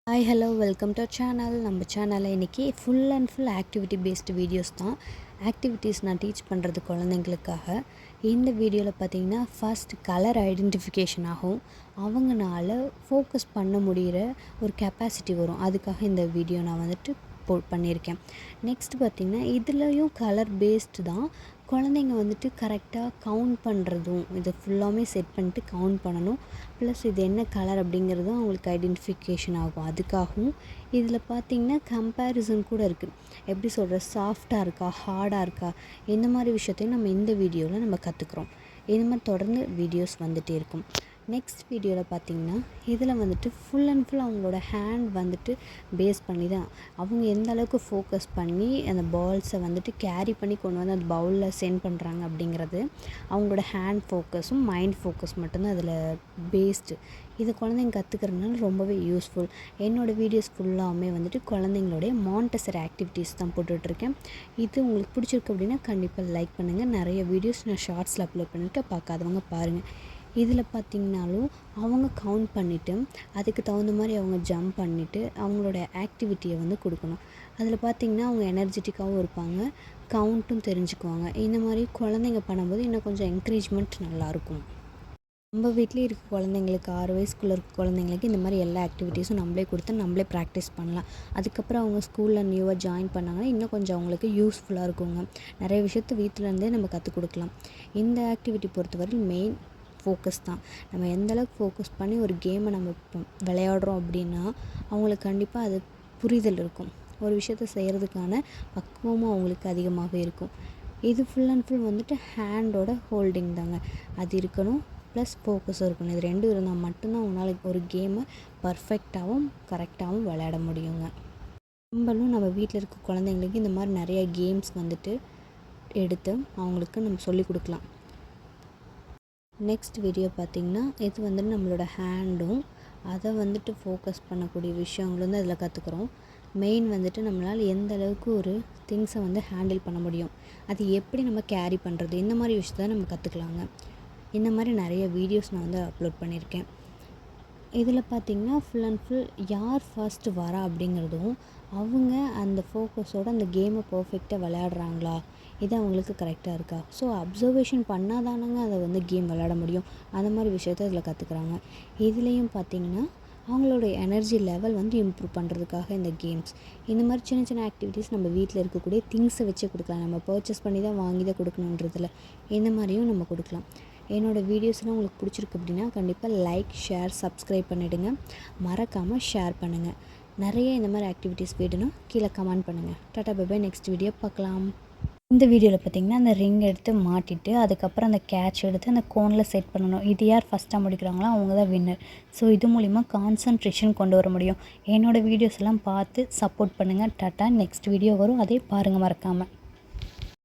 Hi hello welcome to channel. நம்ம சேனலில் இன்றைக்கி full and full activity based videos தான். ஆக்டிவிட்டீஸ் நான் டீச் பண்ணுறது குழந்தைங்களுக்காக. இந்த வீடியோவில் பார்த்திங்கன்னா ஃபர்ஸ்ட் கலர் ஐடென்டிஃபிகேஷன் ஆகும். அவங்களால ஃபோக்கஸ் பண்ண முடிகிற ஒரு கெப்பாசிட்டி வரும். அதுக்காக இந்த வீடியோ நான் பண்ணியிருக்கேன். நெக்ஸ்ட் பார்த்திங்கன்னா இதுலேயும் கலர் பேஸ்டு தான். குழந்தைங்க கரெக்டாக கவுண்ட் பண்ணுறதும் இது ஃபுல்லாமே செட் பண்ணிட்டு கவுண்ட் பண்ணணும். ப்ளஸ் இது என்ன கலர் அப்படிங்கிறதும் அவங்களுக்கு ஐடென்டிஃபிகேஷன் ஆகும். அதுக்காகவும் இதில் பார்த்திங்கன்னா கம்பேரிசன் கூட இருக்குது. எப்படி சொல்கிற, சாஃப்டாக இருக்கா, ஹார்டாக இருக்கா, இந்த மாதிரி விஷயத்தையும் நம்ம இந்த வீடியோவில் நம்ம கற்றுக்குறோம். இது மாதிரி தொடர்ந்து வீடியோஸ் வந்துகிட்டே இருக்கும். நெக்ஸ்ட் வீடியோவில் பார்த்திங்கன்னா இதில் ஃபுல் அண்ட் ஃபுல் அவங்களோட ஹேண்ட் பேஸ் பண்ணி தான் அவங்க எந்த அளவுக்கு ஃபோக்கஸ் பண்ணி அந்த பால்ஸை கேரி பண்ணி கொண்டு வந்து அந்த பவுலில் சென்ட் பண்ணுறாங்க அப்படிங்கிறது அவங்களோட ஹேண்ட் ஃபோக்கஸும் மைண்ட் ஃபோக்கஸ் மட்டும்தான் அதில் பேஸ்டு. இது குழந்தைங்க கற்றுக்கிறதுனால ரொம்பவே யூஸ்ஃபுல். என்னோடய வீடியோஸ் ஃபுல்லாமே குழந்தைங்களுடைய மாண்டசரி ஆக்டிவிட்டீஸ் தான் போட்டுட்ருக்கேன். இது உங்களுக்கு பிடிச்சிருக்கு அப்படின்னா கண்டிப்பாக லைக் பண்ணுங்கள். நிறைய வீடியோஸ் நான் ஷார்ட்ஸில் அப்லோட் பண்ணியிருக்கேன், பார்க்காதவங்க பாருங்கள். இதில் பார்த்திங்கனாலும் அவங்க கவுண்ட் பண்ணிவிட்டு அதுக்கு தகுந்த மாதிரி அவங்க ஜம்ப் பண்ணிவிட்டு அவங்களோட ஆக்டிவிட்டியை கொடுக்கணும். அதில் பார்த்திங்கன்னா அவங்க எனர்ஜெட்டிக்காகவும் இருப்பாங்க, கவுண்ட்டும் தெரிஞ்சுக்குவாங்க. இந்த மாதிரி குழந்தைங்க பண்ணும்போது இன்னும் கொஞ்சம் என்கரேஜ்மெண்ட் நல்லாயிருக்கும். நம்ம வீட்டிலே இருக்க குழந்தைங்களுக்கு 6 வயசுக்குள்ளே இருக்க குழந்தைங்களுக்கு இந்த மாதிரி எல்லா ஆக்டிவிட்டீஸும் நம்மளே கொடுத்து நம்மளே ப்ராக்டிஸ் பண்ணலாம். அதுக்கப்புறம் அவங்க ஸ்கூலில் நியூவாக ஜாயின் பண்ணாங்கன்னா இன்னும் கொஞ்சம் அவங்களுக்கு யூஸ்ஃபுல்லாக இருக்குங்க. நிறைய விஷயத்த வீட்டிலேருந்தே நம்ம கற்றுக் கொடுக்கலாம். இந்த ஆக்டிவிட்டி பொறுத்தவரை மெயின் ஃபோக்கஸ் தான். நம்ம எந்தளவுக்கு ஃபோக்கஸ் பண்ணி ஒரு கேமை நம்ம விளையாடுறோம் அப்படின்னா அவங்களுக்கு கண்டிப்பாக அது புரிதல் இருக்கும். ஒரு விஷயத்த செய்கிறதுக்கான பக்குவமும் அவங்களுக்கு அதிகமாகவே இருக்கும். இது ஃபுல் அண்ட் ஃபுல் ஹேண்டோட ஹோல்டிங் தாங்க. அது இருக்கணும், ப்ளஸ் ஃபோக்கஸும் இருக்கணும். இது ரெண்டும் இருந்தால் மட்டும்தான் அவங்களால ஒரு கேமை பர்ஃபெக்டாகவும் கரெக்டாகவும் விளையாட முடியுங்க. நம்மளும் நம்ம வீட்டில் இருக்க குழந்தைங்களுக்கு இந்த மாதிரி நிறையா கேம்ஸ் எடுத்து அவங்களுக்கு நம்ம சொல்லிக் கொடுக்கலாம். நெக்ஸ்ட் வீடியோ பார்த்திங்கன்னா இது நம்மளோட ஹேண்டும் அதை ஃபோக்கஸ் பண்ணக்கூடிய விஷயங்களும் தான் இதில் கற்றுக்குறோம். மெயின் நம்மளால் எந்த அளவுக்கு ஒரு திங்ஸை ஹேண்டில் பண்ண முடியும், அது எப்படி நம்ம கேரி பண்ணுறது, இந்த மாதிரி விஷயத்த நம்ம கற்றுக்கலாங்க. இந்த மாதிரி நிறைய வீடியோஸ் நான் அப்லோட் பண்ணியிருக்கேன். இதில் பார்த்திங்கன்னா ஃபுல் அண்ட் ஃபுல் யார் ஃபர்ஸ்ட் வரா அப்படிங்கிறதும் அவங்க அந்த ஃபோக்கஸோடு அந்த கேமை பர்ஃபெக்டாக விளையாடுறாங்களா, இது அவங்களுக்கு கரெக்டாக இருக்கா, ஸோ அப்சர்வேஷன் பண்ணால் தானங்க அதை கேம் விளையாட முடியும். அந்த மாதிரி விஷயத்த இதில் கற்றுக்குறாங்க. இதுலேயும் பார்த்திங்கன்னா அவங்களோட எனர்ஜி லெவல் இம்ப்ரூவ் பண்ணுறதுக்காக இந்த கேம்ஸ், இந்த மாதிரி சின்ன சின்ன ஆக்டிவிட்டீஸ் நம்ம வீட்டில் இருக்கக்கூடிய திங்ஸை வச்சு கொடுக்கலாம். நம்ம பர்ச்சேஸ் பண்ணி தான் வாங்கி தான் கொடுக்கணுன்றதில்ல, இந்த மாதிரியும் நம்ம கொடுக்கலாம். என்னோடய வீடியோஸ்லாம் உங்களுக்கு பிடிச்சிருக்கு அப்படின்னா கண்டிப்பாக லைக், ஷேர், சப்ஸ்கிரைப் பண்ணிவிடுங்க. மறக்காமல் ஷேர் பண்ணுங்கள். நிறைய இந்த மாதிரி ஆக்டிவிட்டீஸ் வேணும்னா கீழே கமெண்ட் பண்ணுங்கள். Tata bye bye. Next video பார்க்கலாம். இந்த வீடியோவில் பார்த்திங்கன்னா அந்த ரிங் எடுத்து மாட்டிட்டு அதுக்கப்புறம் அந்த கேட்ச் எடுத்து அந்த கோனில் செட் பண்ணணும். இது யார் ஃபஸ்ட்டாக முடிக்கிறாங்களோ அவங்க தான் வின்னர். ஸோ இது மூலிமா கான்சன்ட்ரேஷன் கொண்டு வர முடியும். என்னோடய வீடியோஸ் எல்லாம் பார்த்து சப்போர்ட் பண்ணுங்கள். டாட்டா. நெக்ஸ்ட் வீடியோ வரும், அதே பாருங்கள் மறக்காமல்.